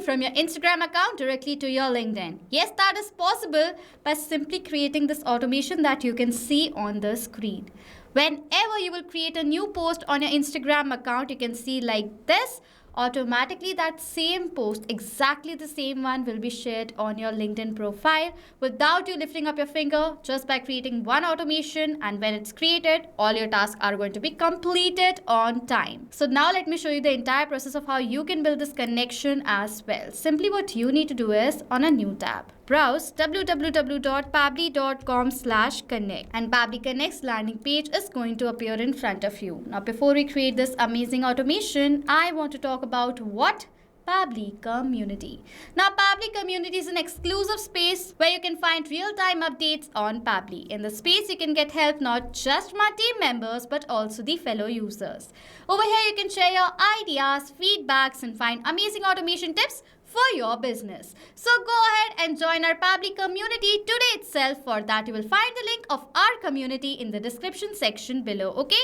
link from your Instagram account directly to your LinkedIn. Yes, that is possible by simply creating this automation that you can see on the screen. Whenever you will create a new post on your Instagram account, you can see like this. Automatically that same post, exactly the same one, will be shared on your LinkedIn profile without you lifting up your finger, just by creating one automation. And when it's created, all your tasks are going to be completed on time. So now let me show you the entire process of how you can build this connection as well. Simply what you need to do is, on a new tab, browse www.pabbly.com/connect, and Pabbly Connect's landing page is going to appear in front of you. Now before we create this amazing automation, I want to talk about what Pabbly Community. Now, Pabbly Community is an exclusive space where you can find real-time updates on Pabbly. In the space, you can get help not just from our team members but also the fellow users. Over here, you can share your ideas, feedbacks, and find amazing automation tips for your business. So go ahead and join our Pabbly community today itself. For that, you will find the link of our community in the description section below. Okay,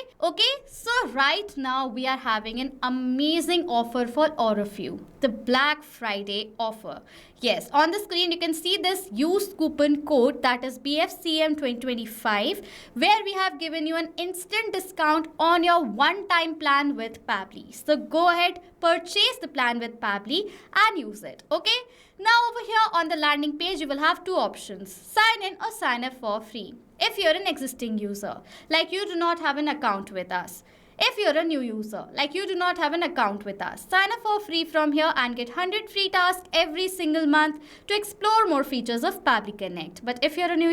so right now we are having an amazing offer for all of you, the Black Friday offer. Yes, on the screen you can see this use coupon code, that is BFCM 2025, where we have given you an instant discount on your one-time plan with Pabbly. So go ahead, purchase the plan with Pabbly and use it. Okay, now over here on the landing page you will have two options: sign in or sign up for free. If you're an existing user, like you do not have an account with us. If you're a new user, like you do not have an account with us, sign up for free from here and get 100 free tasks every single month to explore more features of Pabbly Connect. But if you're an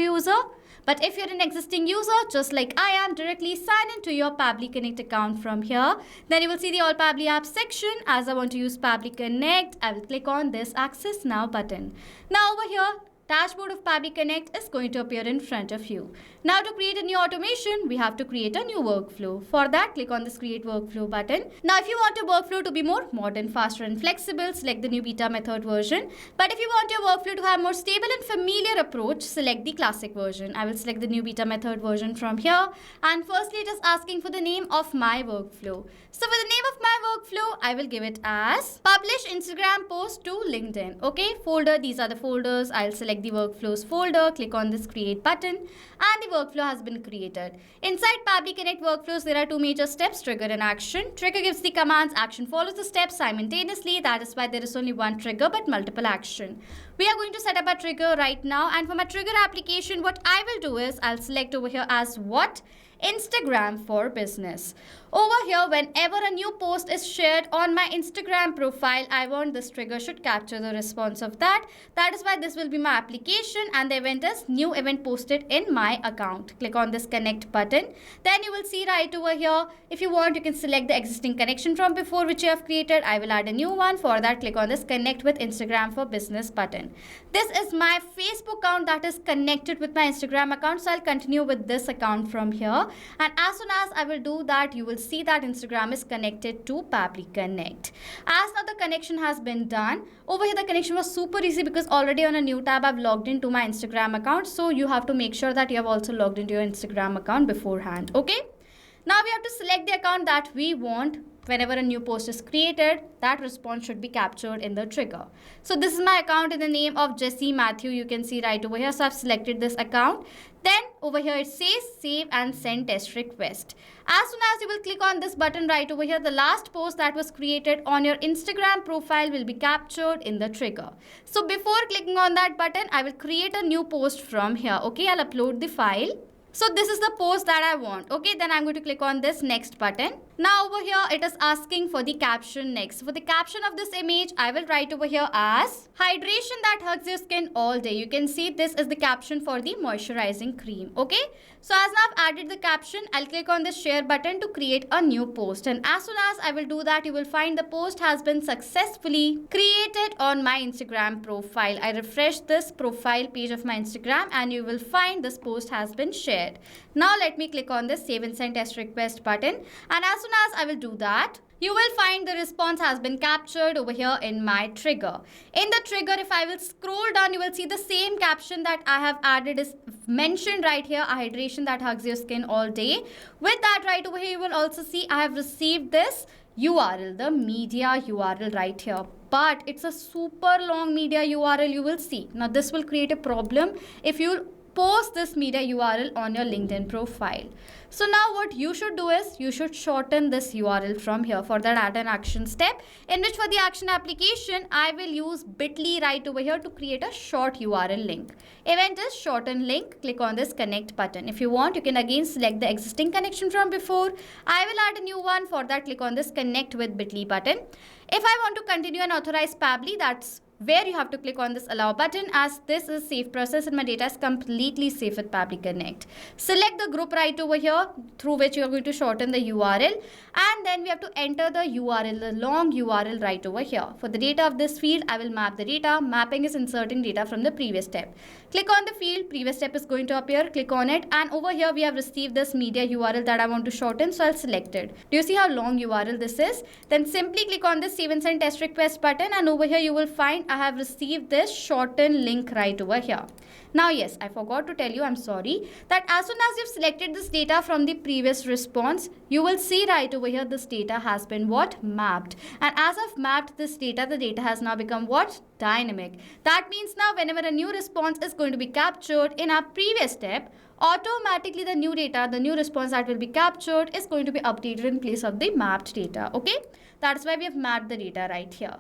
existing user, just like I am, directly sign into your Pabbly Connect account from here. Then you will see the All Pabbly Apps section. As I want to use Pabbly Connect, I will click on this Access Now button. Now over here, dashboard of Pabbly Connect is going to appear in front of you. Now to create a new automation, we have to create a new workflow. For that, click on this Create Workflow button. Now if you want your workflow to be more modern, faster and flexible, select the new beta method version. But if you want your workflow to have more stable and familiar approach, select the classic version. I will select the new beta method version from here. And firstly, it is asking for the name of my workflow. So for the name of my workflow, I will give it as Publish Instagram Post to LinkedIn. Okay, folder, these are the folders. I'll select the workflows folder, click on this create button, and the workflow has been created. Inside Pabbly Connect workflows, there are two major steps: trigger and action. Trigger gives the commands, action follows the steps simultaneously. That is why there is only one trigger but multiple action. We are going to set up a trigger right now, and for my trigger application, what I will do is I'll select over here as what? Instagram for Business. Over here, whenever a new post is shared on my Instagram profile, I want this trigger should capture the response of that. That is why this will be my application, and the event is new event posted in my account. Click on this connect button. Then you will see right over here, if you want, you can select the existing connection from before which you have created. I will add a new one. For that, click on this connect with Instagram for Business button. This is my Facebook account that is connected with my Instagram account, so I'll continue with this account from here. And as soon as I will do that, you will see that Instagram is connected to Pabbly Connect. As now the connection has been done, over here the connection was super easy because already on a new tab I've logged into my Instagram account. So you have to make sure that you have also logged into your Instagram account beforehand. Okay, now we have to select the account that we want. Whenever a new post is created, that response should be captured in the trigger. So this is my account in the name of Jesse Matthew. You can see right over here. So I've selected this account. Then over here it says save and send test request. As soon as you will click on this button right over here, the last post that was created on your Instagram profile will be captured in the trigger. So before clicking on that button, I will create a new post from here. Okay, I'll upload the file. So this is the post that I want. Okay, then I'm going to click on this next button. Now over here it is asking for the caption next. For the caption of this image, I will write over here as hydration that hugs your skin all day. You can see this is the caption for the moisturizing cream. Okay, so as now I've added the caption, I'll click on this share button to create a new post. And as soon as I will do that, you will find the post has been successfully created on my Instagram profile. I refresh this profile page of my Instagram and you will find this post has been shared. Now let me click on this save and send test request button, and as soon as I will do that, you will find the response has been captured over here in my trigger. In the trigger, if I will scroll down, you will see the same caption that I have added is mentioned right here, a hydration that hugs your skin all day. With that right over here, you will also see I have received this URL, the media URL right here. but it's a super long media URL you will see. Now this will create a problem if you post this media URL on your LinkedIn profile. So now what you should do is you should shorten this URL from here. For that, add an action step in which for the action application, I will use bit.ly right over here to create a short URL link. Event is shorten link. Click on this connect button. If you want, you can again select the existing connection from before. I will add a new one. For that, click on this connect with bit.ly button. If I want to continue and authorize Pabbly, that's where you have to click on this allow button, as this is safe process and my data is completely safe with Pabbly Connect. Select the group right over here through which you are going to shorten the URL, and then we have to enter the URL, the long URL right over here. For the data of this field, I will map the data. Mapping is inserting data from the previous step. Click on the field, previous step is going to appear, click on it, and over here we have received this media URL that I want to shorten, so I'll select it. Do you see how long URL this is? Then simply click on this save and send test request button, and over here you will find I have received this shorten link right over here. Now yes, I forgot to tell you, I'm sorry, that as soon as you've selected this data from the previous response, you will see right over here this data has been what? Mapped. And as I've mapped this data, the data has now become what? Dynamic. That means now whenever a new response is going to be captured in our previous step, automatically the new data, the new response that will be captured is going to be updated in place of the mapped data. Okay, that's why we have mapped the data right here.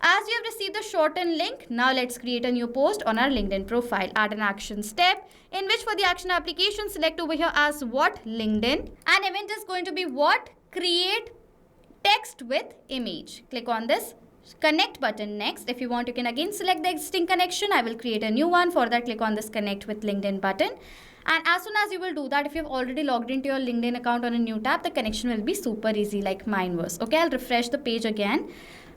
As you have received the shortened link, now let's create a new post on our LinkedIn profile. Add an action step in which for the action application, select over here as what? LinkedIn. An event is going to be what? Create text with image. Click on this connect button next. If you want, you can again select the existing connection. I will create a new one. For that, click on this connect with LinkedIn button. And as soon as you will do that, if you've already logged into your LinkedIn account on a new tab, the connection will be super easy like mine was. Okay, I'll refresh the page again.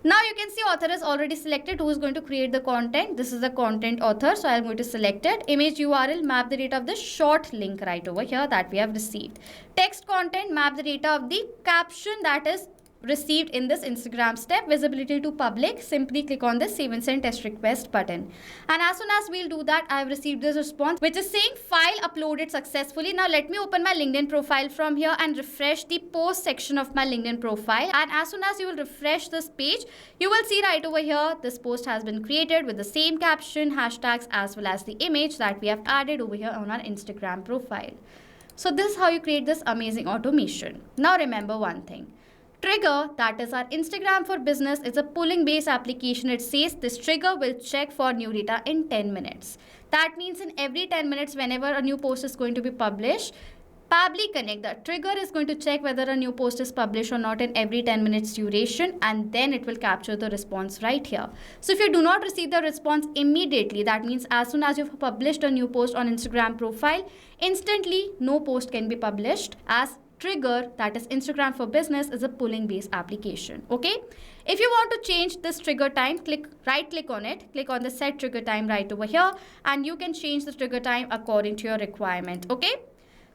Now you can see author is already selected who is going to create the content. This is the content author, so I'm going to select it. Image URL, map the data of the short link right over here that we have received. Text content, map the data of the caption that is received in this Instagram step. Visibility to public, simply click on the save and send test request button. And as soon as we'll do that, I have received this response which is saying file uploaded successfully. Now let me open my LinkedIn profile from here and refresh the post section of my LinkedIn profile. And as soon as you will refresh this page, you will see right over here this post has been created with the same caption, hashtags as well as the image that we have added over here on our Instagram profile. So this is how you create this amazing automation. Now remember one thing. Trigger, that is our Instagram for Business, is a polling based application. It says this trigger will check for new data in 10 minutes. That means in every 10 minutes, whenever a new post is going to be published, Pabbly Connect, the trigger is going to check whether a new post is published or not in every 10 minutes duration, and then it will capture the response right here. So if you do not receive the response immediately, that means as soon as you've published a new post on Instagram profile, instantly no post can be published, as trigger, that is Instagram for Business, is a polling based application. Okay, if you want to change this trigger time, right click on it, click on the set trigger time right over here, and you can change the trigger time according to your requirement. Okay,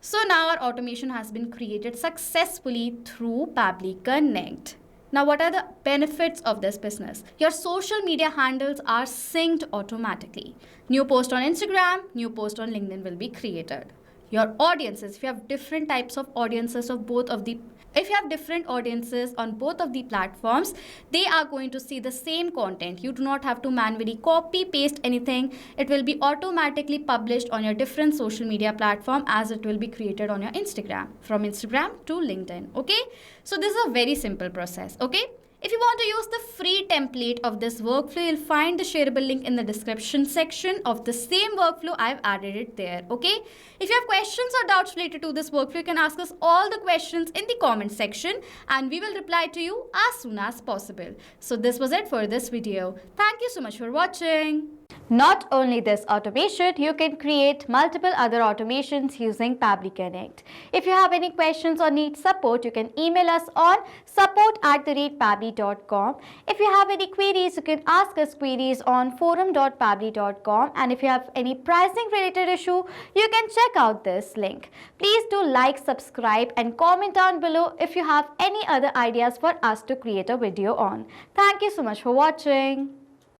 so now our automation has been created successfully through Pabbly Connect. Now what are the benefits of this business? Your social media handles are synced automatically. New post on Instagram, new post on LinkedIn will be created. Your audiences, if you have different types of audiences of both of the, if you have different audiences on both of the platforms, they are going to see the same content. You do not have to manually copy paste anything. It will be automatically published on your different social media platform as it will be created on your Instagram, from Instagram to LinkedIn. Okay, so this is a very simple process. Okay, if you want to use the free template of this workflow, you'll find the shareable link in the description section of the same workflow. I've added it there. Okay, if you have questions or doubts related to this workflow, you can ask us all the questions in the comment section and we will reply to you as soon as possible. So this was it for this video. Thank you so much for watching. Not only this automation, you can create multiple other automations using Pabbly Connect. If you have any questions or need support, you can email us on support@pabbly.com. If you have any queries, you can ask us queries on forum.pabbly.com. And if you have any pricing related issue, you can check out this link. Please do like, subscribe and comment down below if you have any other ideas for us to create a video on. Thank you so much for watching.